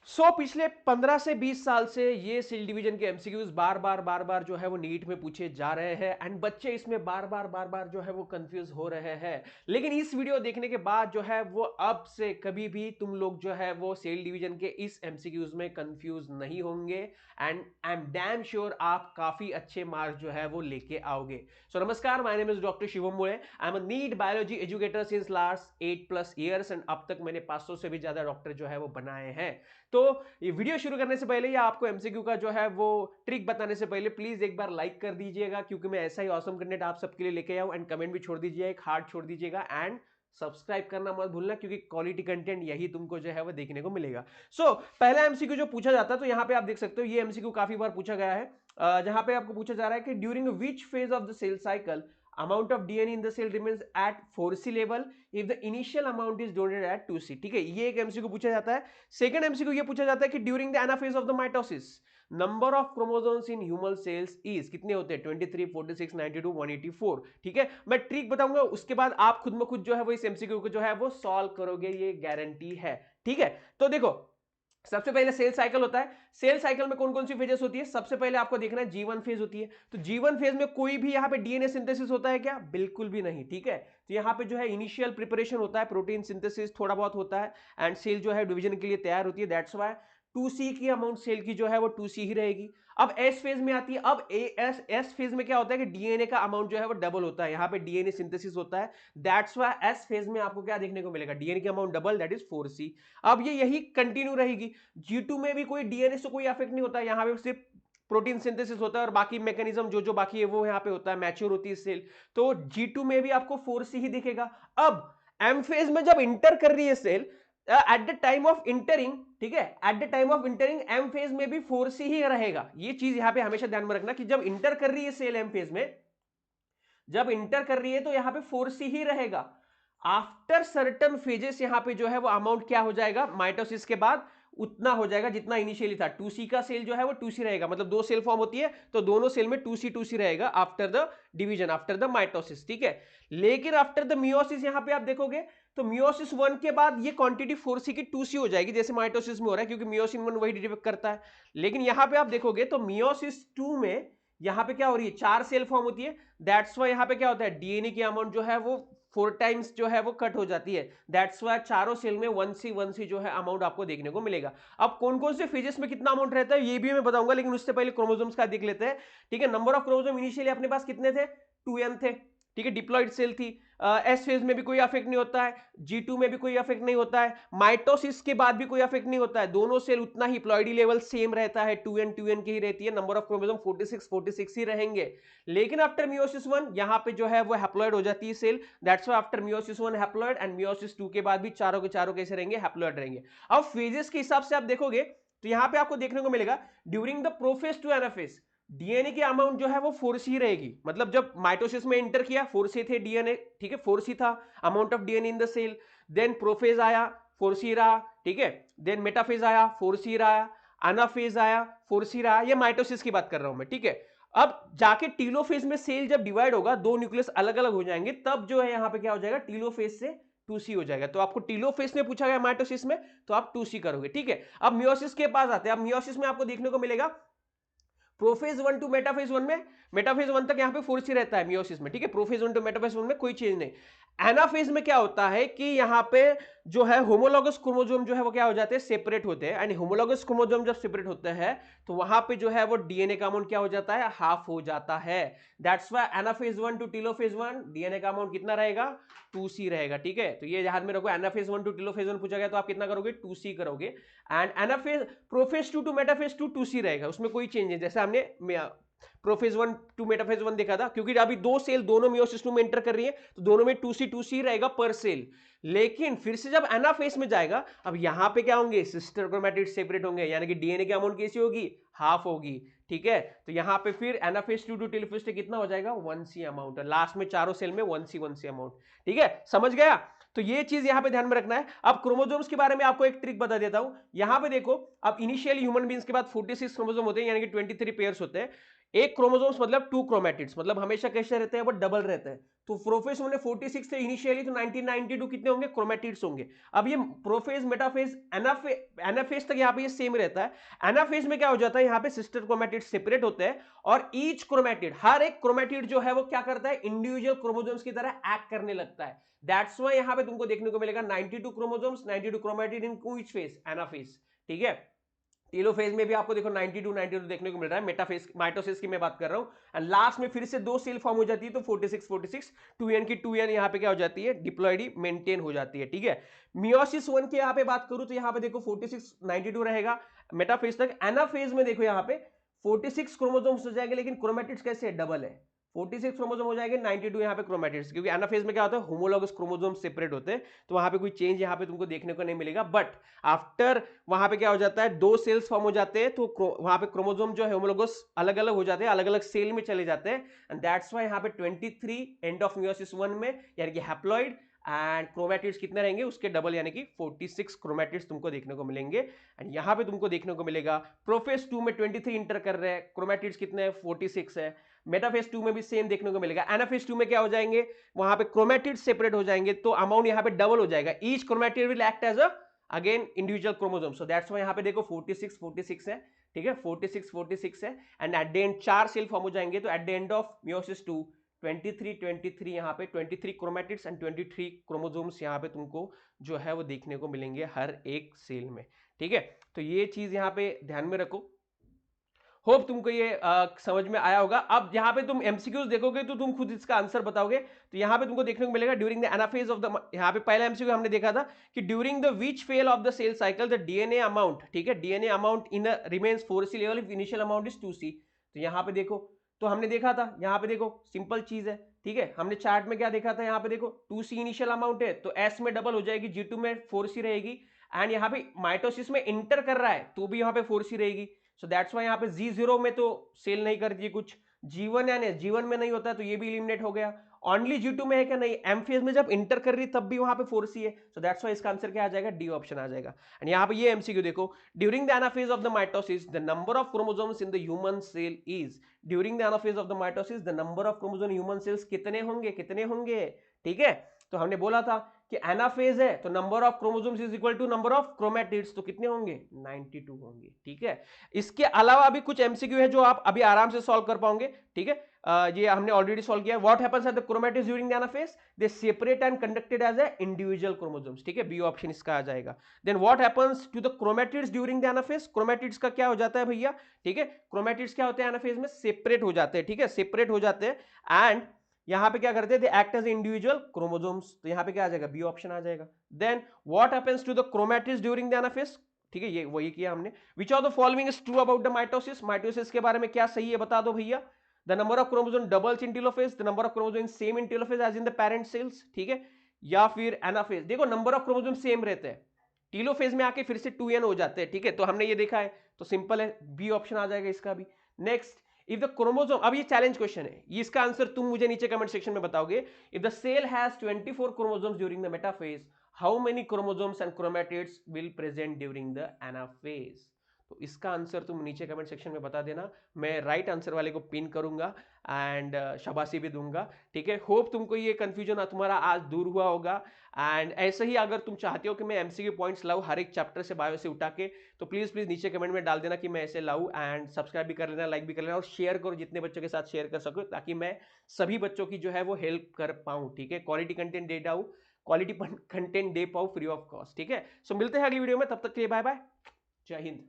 पिछले 15 से 20 साल से ये सेल डिवीजन के एमसीक्यूज बार बार जो है वो नीट में पूछे जा रहे हैं एंड बच्चे इसमें बार बार जो है वो कंफ्यूज हो रहे हैं। लेकिन इस वीडियो देखने के बाद जो है वो अब से कभी भी तुम लोग जो है वो सेल डिवीजन के इस एमसीक्यूज में कंफ्यूज नहीं होंगे and I am damn sure आप काफी अच्छे मार्क्स जो है वो लेके आओगे। सो नमस्कार, my name is doctor Shivam Mule. I am a NEET biology educator since last 8+ years and अब तक मैंने 500 से भी ज्यादा डॉक्टर जो है वो बनाए हैं। तो ये वीडियो शुरू करने से पहले या आपको एमसीक्यू का जो है वो ट्रिक बताने से पहले प्लीज एक बार लाइक कर दीजिएगा, क्योंकि मैं ऐसा ही ऑसम कंटेंट आप सबके लिए लेके आऊं। एंड कमेंट भी छोड़ दीजिए, एक हार्ट छोड़ दीजिएगा एंड सब्सक्राइब करना मत भूलना, क्योंकि क्वालिटी कंटेंट यही तुमको जो है वो देखने को मिलेगा। पहला एमसीक्यू जो पूछा जाता है, तो यहां पे आप देख सकते हो ये एमसीक्यू काफी बार पूछा गया है, जहां पे आपको पूछा जा रहा है कि during which phase of the cell cycle amount of DNA in the cell remains at 4C level if the initial amount is donated at 2C। ठीक है, ये एक एमसीक्यू पूछा जाता है। सेकंड एमसीक्यू ये पूछा जाता है कि during the anaphase of the mitosis number of chromosomes in human cells is कितने होते हैं? 23, 46, 92, 184। ठीक है, मैं ट्रिक बताऊंगा, उसके बाद आप खुद में खुद जो है वो इस एमसीक्यू को जो है वो सॉल्व करोगे, ये गारंटी है। ठीक है, तो देखो सबसे पहले सेल साइकिल होता है। सेल साइकिल में कौन कौन सी फेजेस होती है? सबसे पहले आपको देखना है G1 फेज होती है। तो G1 फेज में कोई भी यहां पे डीएनए सिंथेसिस होता है क्या? बिल्कुल भी नहीं। ठीक है, तो यहां पे जो है इनिशियल प्रिपरेशन होता है, प्रोटीन सिंथेसिस थोड़ा बहुत होता है एंड सेल जो है डिवीजन के लिए तैयार होती है। दैट्स व्हाई 2C की अमाउंट सेल की जो है वो 2C ही रहेगी। अब एस फेज में आती है। अब एस फेज में क्या होता है कि डीएनए का अमाउंट जो है वो डबल होता है, यहां पे डीएनए सिंथेसिस होता है। दैट्स व्हाई एस फेज में आपको क्या देखने को मिलेगा? डीएनए की amount double, that is 4C। अब ये यही कंटिन्यू रहेगी। G2 में भी कोई डीएनए से कोई अफेक्ट नहीं होता, यहां पे सिर्फ प्रोटीन सिंथेसिस होता है और बाकी मैकेनिज्म जो जो बाकी है वो यहां पे होता है, मैच्योर होती है सेल। तो G2 में भी आपको 4C ही दिखेगा। अब एम फेज में जब इंटर कर रही है cell, at the time of entering, ठीक है, at the time of entering M phase में भी 4C ही रहेगा। ये चीज यहां पे हमेशा ध्यान में रखना कि जब इंटर कर रही है सेल एम फेज में, जब इंटर कर रही है तो यहां पे 4C ही रहेगा। आफ्टर सर्टन फेजेस यहां पे जो है वो अमाउंट क्या हो जाएगा? माइटोसिस के बाद उतना हो जाएगा जितना इनिशियली था। 2C का सेल जो है वो 2C रहेगा, मतलब दो सेल फॉर्म होती है तो दोनों सेल में 2C रहेगा after the division, after the mitosis. ठीक है, लेकिन आफ्टर द मियोसिस यहां पे आप देखोगे तो मियोसिस 1 के बाद ये क्वांटिटी 4C की 2C हो जाएगी, जैसे माइटोसिस में हो रहा है, क्योंकि मियोसिन 1 वही डिटेक्ट करता है। लेकिन यहां पे आप देखोगे तो मियोसिस 2 में यहां पे क्या हो रही है? 4 सेल फॉर्म होती है। दैट्स वाई यहां पे क्या होता है? डीएनए की अमाउंट जो है वो 4 टाइम्स जो है वो कट हो जाती है। दैट्स वाई चारों सेल में 1C जो है अमाउंट आपको देखने को मिलेगा। अब कौन कौन से फेजेस में कितना अमाउंट रहता है ये भी मैं बताऊंगा, लेकिन उससे पहले क्रोमोसोम्स का देख लेते हैं। ठीक है, नंबर ऑफ क्रोमोसोम इनिशियली अपने पास कितने थे? 2n थे। ठीक है, डिप्लॉइड सेल थी। एस फेज में भी कोई अफेक्ट नहीं होता है, G2 में भी कोई अफेक्ट नहीं होता है, माइटोसिस के बाद भी कोई अफेक्ट नहीं होता है। दोनों सेल उतना ही प्लॉइडी लेवल सेम रहता है, 2n की ही रहती है। नंबर ऑफ क्रोमोसोम 46 ही रहेंगे। लेकिन आफ्टर मियोसिस 1 यहां पे जो है वो हैप्लॉइड हो जाती है cell. That's why after meiosis 1 haploid and meiosis 2 के बाद भी चारों के चारों कैसे रहेंगे? हैप्लॉइड रहेंगे। अब फेजेस के हिसाब से आप देखोगे तो यहां पे आपको देखने को मिलेगा during the prophase to anaphase DNA की अमाउंट जो है वो 4C रहेगी। मतलब जब माइटोसिस में एंटर किया 4C थे डीएनए, ठीक है, 4C था amount of DNA in the cell. Then prophase आया 4C रहा, ठीक है, देन मेटाफेज आया 4C रहा, एनाफेज आया 4C रहा। ये माइटोसिस की बात कर रहा हूं मैं। ठीक है, अब जाके टीलोफेज में सेल जब डिवाइड होगा, दो न्यूक्लियस अलग अलग हो जाएंगे, तब जो है यहां पे क्या हो जाएगा? टीलोफेज से 2C हो जाएगा। तो आपको टीलोफेज में पूछा गया माइटोसिस में, तो आप 2C करोगे। ठीक है, अब मियोसिस के पास आते हैं। अब मियोसिस में आपको देखने को मिलेगा प्रोफेज 1 टू मेटाफेज 1 में, मेटाफेज 1 तक यहां पे 4C रहता है मियोसिस में। ठीक है, प्रोफेज 1 टू मेटाफेज 1 में कोई चेंज नहीं। एनाफेज में क्या होता है कि यहां पे जो है होमोलॉगस क्रोमोसोम जो है वो क्या हो जाते हैं? सेपरेट होते हैं। एंड होमोलॉगस क्रोमोसोम जब सेपरेट होते हैं तो वहां पे जो है वो डीएनए का अमाउंट क्या हो जाता है? हाफ हो जाता है। That's why anaphase 1 to telophase 1 DNA का अमाउंट कितना रहेगा? 2C रहेगा। ठीक है, तो ये ध्यान में रखो, एनाफेज 1 टू टेलोफेज 1 पूछा गया तो आप कितना करोगे? 2C करोगे। And anaphase prophase 2 to metaphase 2 2C रहेगा, उसमें कोई चेंज नहीं, जैसे हमने प्रोफेज 1 टू मेटाफेज 1 देखा था। क्योंकि अभी दो सेल दोनों मियोसिस 2 में एंटर कर रही है तो दोनों में 2C रहेगा पर सेल। लेकिन फिर से जब एनाफेज में जाएगा, अब यहां पे क्या होंगे? सिस्टर क्रोमैटिड सेपरेट होंगे, यानी कि डीएनए की अमाउंट कैसी होगी? हाफ होगी। ठीक है, तो यहां पे फिर एनाफेज 2 टू टेलोफेज कितना हो जाएगा? 1C amount. लास्ट में चारों सेल में 1C अमाउंट। ठीक है, समझ गया? तो ये चीज यहां पे ध्यान में रखना है। अब क्रोमोसोम्स के बारे में आपको एक ट्रिक बता देता हूं। यहां पे देखो, अब इनिशियली ह्यूमन बींग्स के बाद 46 क्रोमोसोम होते हैं, यानी कि 23 पेयर्स होते हैं। एक क्रोमोसोम्स मतलब 2 क्रोमैटिड्स, मतलब हमेशा कैसे रहते हैं? वो डबल रहते हैं। तो प्रोफेज होने 46 थे इनिशियली, तो 1992 कितने होंगे? क्रोमेटिड्स होंगे। अब ये प्रोफेज, मेटाफेज, एनाफेज तक यहाँ पे ये सेम रहता है। एनाफेज में क्या हो जाता है, यहाँ पे सिस्टर क्रोमेटिड सेपरेट होते हैं और ईच क्रोमेटिड, हर एक क्रोमेटिड जो है वो क्या करता है, इंडिविजुअल क्रोमोसोम्स की तरह एक्ट करने लगता है। दैट्स व्हाई यहाँ पे तुमको देखने को मिलेगा 92 chromosomes, 92 chromatid in which phase? Anaphase. ठीक है, टेलोफेज में भी आपको देखो 92 देखने को मिल रहा है। मेटाफेज, माइटोसिस की मैं बात कर रहा हूं। एंड लास्ट में फिर से दो सेल फॉर्म हो जाती है, तो 46 2n की 2n यहाँ पे क्या हो जाती है, डिप्लॉइडी मेंटेन हो जाती है। ठीक है, मियोसिस 1 की यहाँ पे बात करूं तो यहाँ पे देखो 46 92 रहेगा मेटाफेज तक। एनाफेज में देखो यहाँ पे 46 क्रोमोसोम्स हो जाएंगे, लेकिन क्रोमेटिड्स कैसे डबल है, 46 क्रोमोसोम हो जाएंगे, 92 यहाँ पे क्रोमेटिड्स, क्योंकि एनाफेज में क्या होता है, होमोलॉगस क्रोमोसोम सेपरेट होते हैं, तो वहां पे कोई चेंज यहाँ पे तुमको देखने को नहीं मिलेगा। बट आफ्टर वहां पे क्या हो जाता है, दो सेल्स फॉर्म हो जाते हैं, तो वहां पे क्रोमोसोम जो है होमोलॉगस अलग अलग हो जाते हैं, अलग अलग सेल में चले जाते हैं। एंड दैट्स व्हाई यहाँ पे 23 एंड ऑफ मियोसिस 1 में, यानी कि हैप्लॉइड, एंड क्रोमेटिड्स कितने रहेंगे, उसके डबल यानी कि 46 क्रोमेटिड्स तुमको देखने को मिलेंगे। एंड यहाँ पे तुमको देखने को मिलेगा प्रोफेज 2 में 23 इंटर कर रहे हैं, क्रोमेटिड्स कितने हैं, 46 है। मेटाफेज 2 में भी सेम देखने को मिलेगा। एनाफेज 2 में क्या हो जाएंगे, वहां पे क्रोमेटिड्स सेपरेट हो जाएंगे, तो अमाउंट यहाँ पे डबल हो जाएगा। Each chromatid will act as a again individual chromosome, so that's why यहाँ पे देखो 46 है। ठीक है, 46 है। And at the end 4 cell form हो जाएंगे, तो at the end of meiosis 2 23 यहाँ पे 23 क्रोमेटिड्स एंड 23 क्रोमोसोम्स यहाँ पे तुमको जो है वो देखने को मिलेंगे हर एक सेल में। ठीक है, तो ये चीज यहाँ पे ध्यान में रखो। होप तुमको ये समझ में आया होगा। अब यहाँ पे तुम एमसीक्यूज देखोगे तो तुम खुद इसका आंसर बताओगे। तो यहाँ पे तुमको देखने को मिलेगा during the anaphase of the, यहाँ पे पहला एमसीक्यू हमने देखा था कि during the which phase of the cell cycle the DNA amount, ठीक है, DNA amount in remains 4c level if initial amount is 2c। तो यहाँ पे देखो, तो हमने देखा था, यहाँ पे देखो सिंपल चीज है। ठीक है, हमने चार्ट में क्या देखा था, यहाँ पे देखो 2c इनिशियल अमाउंट है, तो s में डबल हो जाएगी, g2 में 4c रहेगी। एंड यहाँ पे माइटोसिस में इंटर कर रहा है तो भी यहाँ पे 4c रहेगी। सो दैट्स वाई यहाँ पे G0 में तो सेल नहीं करती है कुछ, G1 यानी G1 में नहीं होता, तो ये भी एलिमिनेट हो गया। ओनली G2 में है क्या, नहीं, एम फेज में जब इंटर कर रही तब भी वहां पे 4c है। सो दैट्स वाई इसका आंसर क्या आ जाएगा, डी ऑप्शन आ जाएगा। एंड यहाँ पे ये एमसीक्यू देखो, during the anaphase of the mitosis the number of chromosomes in the human cell is, during the anaphase of the mitosis the number of chromosome human cells कितने होंगे, कितने होंगे। ठीक है, तो हमने बोला था कि एनाफेज है तो number of chromosomes is equal to number of chromatids, तो कितने होंगे, 92 होंगे। ठीक है, इसके अलावा भी कुछ एमसीक्यू है जो आप अभी आराम से सॉल्व कर पाओगे। ठीक है, ये हमने ऑलरेडी सॉल्व किया। What happens at the chromatids during the anaphase, they separate and conducted as a individual chromosomes. ठीक है, बी ऑप्शन इसका आ जाएगा। Then what happens to the chromatids during the anaphase, chromatids का क्या हो जाता है भैया, ठीक है, क्रोमेटिड्स क्या होते हैं एनाफेज में, सेपरेट हो जाते हैं। ठीक है, सेपरेट हो जाते हैं एंड यहां पे क्या करते हैं, they act as individual chromosomes, तो यहां पे क्या आ जाएगा, बी ऑप्शन आ जाएगा। Then what happens to the chromatids during the anaphase, ठीक है, ये वही किया हमने। Which of the following is true about the mitosis, mitosis के बारे में क्या सही है बता दो भैया। The number of chromosome doubles in telophase, the number of chromosome same in telophase as in the parent cells. ठीक है, या फिर एनाफेज, देखो नंबर ऑफ क्रोमोसोम सेम रहते हैं, टेलोफेज में आके फिर से 2n हो जाते हैं। ठीक है, तो हमने ये देखा है, तो सिंपल है, बी ऑप्शन आ जाएगा इसका भी। नेक्स्ट, इफ द क्रोमोसोम, अब ये चैलेंज क्वेश्चन है, इसका आंसर तुम मुझे नीचे कमेंट सेक्शन में बताओगे। If the cell has 24 chromosomes during the metaphase, how many chromosomes and chromatids will present during the anaphase. तो इसका आंसर तुम नीचे कमेंट सेक्शन में बता देना, मैं राइट आंसर वाले को पिन करूंगा एंड शाबाशी भी दूंगा। ठीक है, होप तुमको ये कंफ्यूजन तुम्हारा आज दूर हुआ होगा। एंड ऐसे ही अगर तुम चाहते हो कि मैं एमसीक्यू पॉइंट्स लाऊं हर एक चैप्टर से, बायो से उठा के, तो प्लीज नीचे कमेंट में डाल देना कि मैं ऐसे लाऊं। एंड सब्सक्राइब भी कर लेना, लाइक भी कर लेना और शेयर करो, जितने बच्चों के साथ शेयर कर सको, ताकि मैं सभी बच्चों की जो है वो हेल्प कर पाऊं। ठीक है, क्वालिटी कंटेंट दे पाऊं, क्वालिटी कंटेंट दे पाऊं फ्री ऑफ कॉस्ट। ठीक है, सो मिलते हैं अगली वीडियो में, तब तक के लिए बाय बाय, जय हिंद।